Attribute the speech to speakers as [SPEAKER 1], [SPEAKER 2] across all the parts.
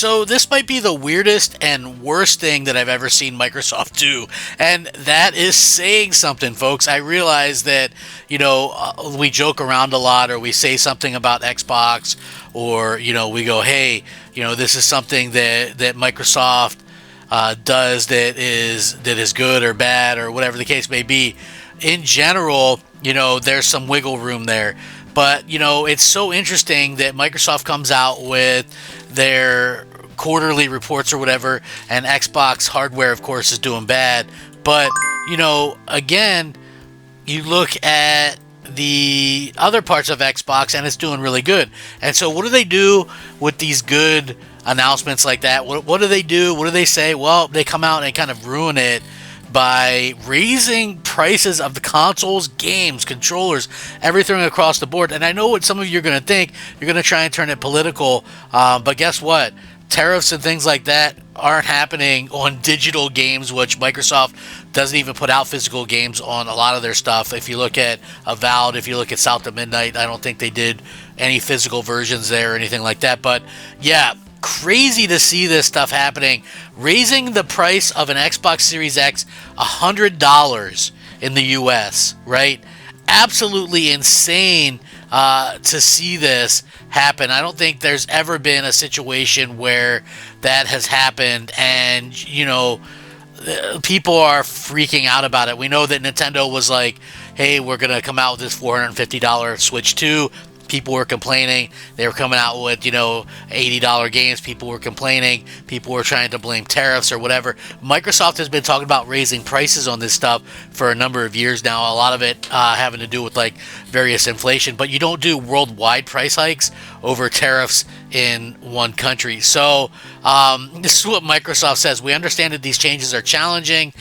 [SPEAKER 1] So this might be the weirdest and worst thing that I've ever seen Microsoft do, and that is saying something, folks. I realize that we joke around a lot, or we say something about Xbox, or we go, hey, this is something that Microsoft does that is good or bad or whatever the case may be. In general, there's some wiggle room there. But, it's so interesting that Microsoft comes out with their quarterly reports or whatever, and Xbox hardware, of course, is doing bad. But, again, you look at the other parts of Xbox and it's doing really good. And so what do they do with these good announcements like that? What do they do? What do they say? Well, they come out and kind of ruin it by raising prices of the consoles, games, controllers, everything across the board. And I know what some of you are going to think. You're going to try and turn it political. But guess what? Tariffs and things like that aren't happening on digital games, which Microsoft doesn't even put out physical games on a lot of their stuff. If you look at Avowed, if you look at South of Midnight, I don't think they did any physical versions there or anything like that. But yeah, crazy to see this stuff happening. Raising the price of an Xbox Series X $100 in the US, right? Absolutely insane to see this happen. I don't think there's ever been a situation where that has happened, and people are freaking out about it. We know that Nintendo was like, hey, we're going to come out with this $450 Switch 2. People were complaining. They were coming out with, $80 games. People were complaining. People were trying to blame tariffs or whatever. Microsoft has been talking about raising prices on this stuff for a number of years now. A lot of it having to do with like various inflation. But you don't do worldwide price hikes over tariffs in one country. So this is what Microsoft says. We understand that these changes are challenging,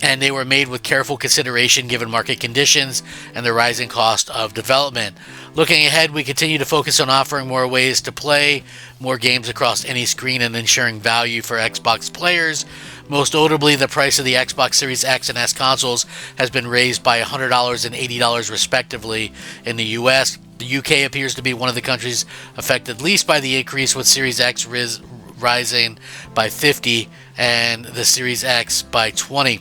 [SPEAKER 1] and they were made with careful consideration given market conditions and the rising cost of development. Looking ahead, we continue to focus on offering more ways to play, more games across any screen, and ensuring value for Xbox players. Most notably, the price of the Xbox Series X and S consoles has been raised by $100 and $80 respectively in the US. The UK appears to be one of the countries affected least by the increase, with Series X rising by $50 and the Series X by $20.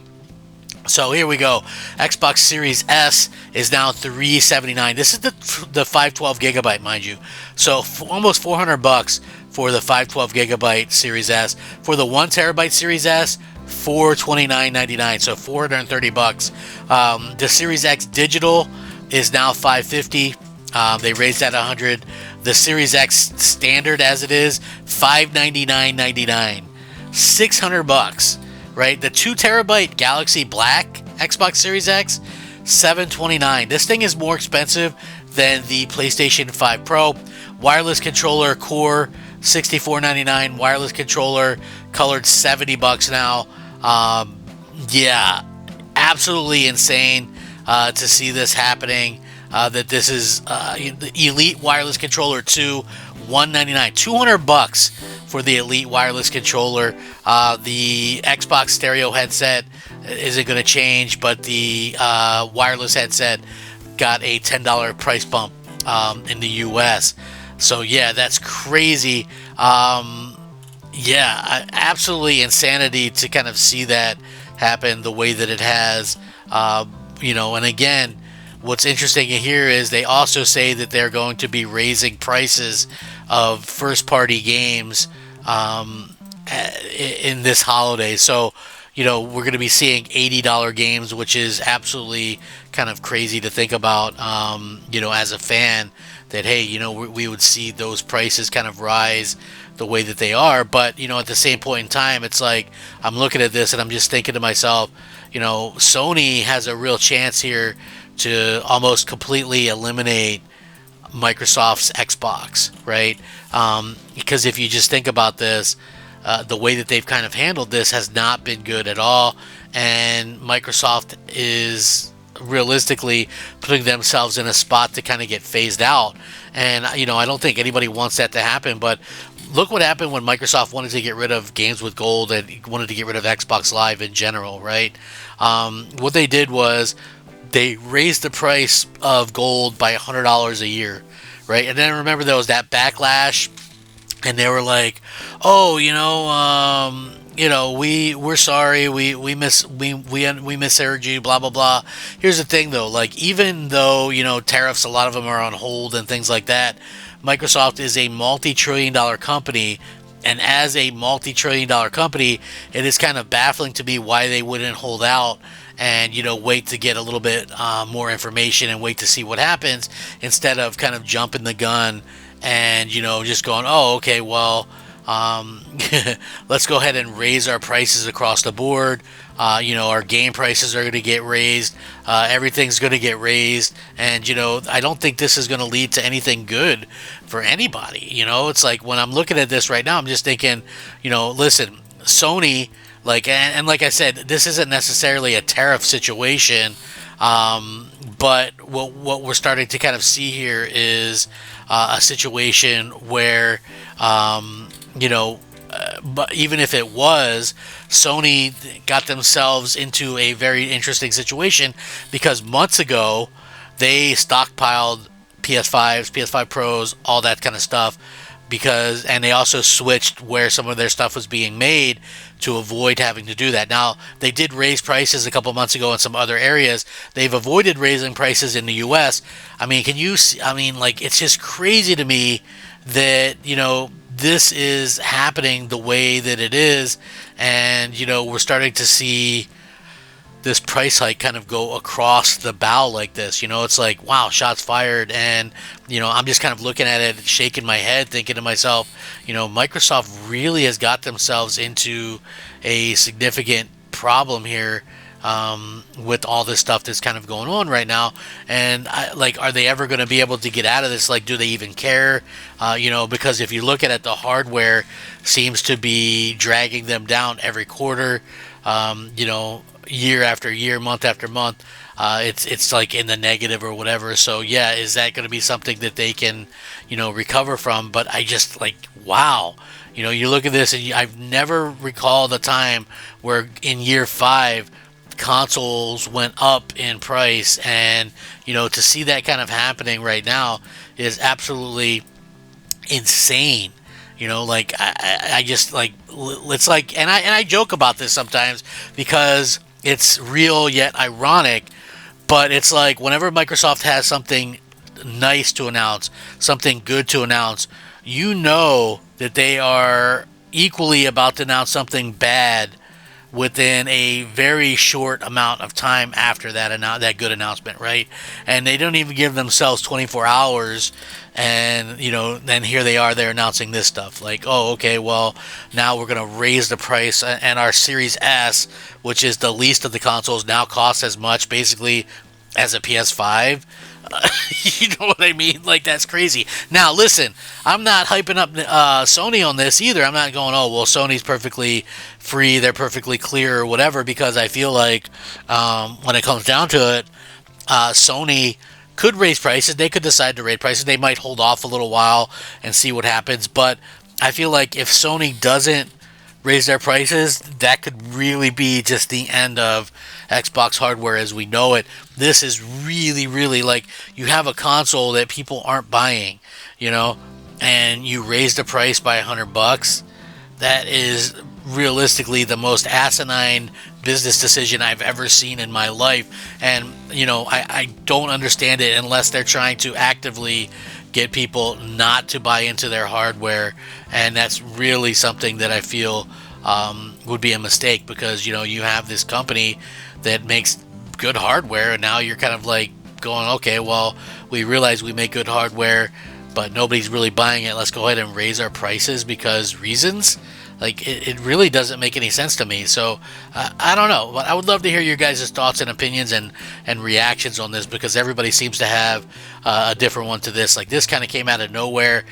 [SPEAKER 1] So here we go. Xbox Series S is now $379. This is the 512 gigabyte, mind you. So almost $400 for the 512 gigabyte Series S. For the 1 terabyte Series S, $429.99. So $430. The Series X digital is now $550. They raised that $100. The Series X standard as it is, $599.99. $600. Right, the 2 terabyte Galaxy Black Xbox Series X, $729. This thing is more expensive than the PlayStation 5 Pro. Wireless controller core, $64.99. Wireless controller colored, $70 now. Yeah, absolutely insane to see this happening. That this is the Elite Wireless Controller 2, $199. $200 for the Elite Wireless Controller. The Xbox stereo headset isn't going to change, but the wireless headset got a $10 price bump in the US. So yeah, that's crazy. Yeah, absolutely insanity to kind of see that happen the way that it has. And again, what's interesting here is they also say that they're going to be raising prices of first-party games in this holiday. So, we're going to be seeing $80 games, which is absolutely kind of crazy to think about, as a fan, that, hey, we would see those prices kind of rise the way that they are. But, at the same point in time, it's like I'm looking at this and I'm just thinking to myself, Sony has a real chance here to almost completely eliminate Microsoft's Xbox, right? Because if you just think about this, the way that they've kind of handled this has not been good at all, and Microsoft is realistically putting themselves in a spot to kind of get phased out. And I don't think anybody wants that to happen, but look what happened when Microsoft wanted to get rid of games with gold and wanted to get rid of Xbox Live in general, right? What they did was they raised the price of gold by $100 a year, right? And then remember there was that backlash and they were like, "Oh, we're sorry, we misheard you, blah blah blah." Here's the thing, though, like even though tariffs, a lot of them are on hold and things like that, Microsoft is a multi-trillion-dollar company. And as a multi-trillion-dollar company, it is kind of baffling to me why they wouldn't hold out and wait to get a little bit more information and wait to see what happens instead of kind of jumping the gun and just going, oh, okay, well, um, let's go ahead and raise our prices across the board. Our game prices are going to get raised. Everything's going to get raised, and I don't think this is going to lead to anything good for anybody. It's like when I'm looking at this right now, I'm just thinking, listen, Sony, like, and like I said, this isn't necessarily a tariff situation. But what we're starting to kind of see here is a situation where, but even if it was, Sony got themselves into a very interesting situation because months ago they stockpiled PS5s, PS5 Pros, all that kind of stuff and they also switched where some of their stuff was being made to avoid having to do that. Now, they did raise prices a couple months ago in some other areas. They've avoided raising prices in the US. I mean, can you see, I mean, like, it's just crazy to me that, this is happening the way that it is. And, we're starting to see this price hike kind of go across the bow like this. It's like, wow, shots fired. And, I'm just kind of looking at it, shaking my head, thinking to myself, Microsoft really has got themselves into a significant problem here with all this stuff that's kind of going on right now. And are they ever going to be able to get out of this? Like, do they even care? Because if you look at it, the hardware seems to be dragging them down every quarter. Year after year, month after month, it's like in the negative or whatever. So yeah, is that going to be something that they can, recover from? But I just like, wow, you look at this and I've never recalled a time where in year 5 consoles went up in price, and to see that kind of happening right now is absolutely insane. Like I just like, it's like, and I joke about this sometimes because it's real yet ironic, but it's like whenever Microsoft has something nice to announce, something good to announce, that they are equally about to announce something bad within a very short amount of time after that good announcement, right? And they don't even give themselves 24 hours, and then here they are, they're announcing this stuff like, oh, okay, well, now we're going to raise the price, and our Series S, which is the least of the consoles, now costs as much basically as a PS5. You know what I mean? Like, that's crazy. Now, listen, I'm not hyping up Sony on this either. I'm not going, oh, well, Sony's perfectly free, they're perfectly clear or whatever, because I feel like when it comes down to it, Sony could raise prices. They could decide to raise prices. They might hold off a little while and see what happens. But I feel like if Sony doesn't raise their prices, that could really be just the end of Xbox hardware as we know it. This is really, really like, you have a console that people aren't buying, and you raise the price by $100. That is realistically the most asinine business decision I've ever seen in my life. And, I don't understand it unless they're trying to actively get people not to buy into their hardware. And that's really something that I feel would be a mistake, because, you have this company that makes good hardware, and now you're kind of like going, okay, well, we realize we make good hardware, but nobody's really buying it. Let's go ahead and raise our prices because reasons. Like, it really doesn't make any sense to me. So I don't know, but I would love to hear your guys' thoughts and opinions and reactions on this, because everybody seems to have a different one to this. Like, this kind of came out of nowhere.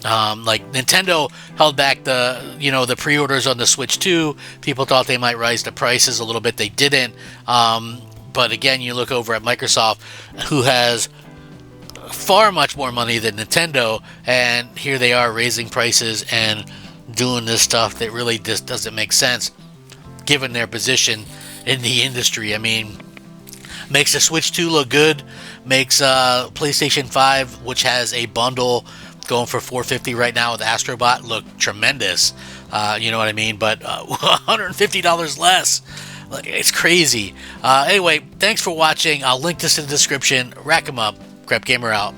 [SPEAKER 1] Like, Nintendo held back the pre-orders on the Switch 2. People thought they might rise the prices a little bit. They didn't. But again, you look over at Microsoft, who has far much more money than Nintendo, and here they are raising prices and doing this stuff that really just doesn't make sense given their position in the industry. I mean, makes the Switch 2 look good, makes PlayStation 5, which has a bundle going for 450 right now with Astrobot look tremendous. You know what I mean? But $150 less. Like, it's crazy. Anyway, thanks for watching. I'll link this in the description. Rack 'em up. Crep Gamer out.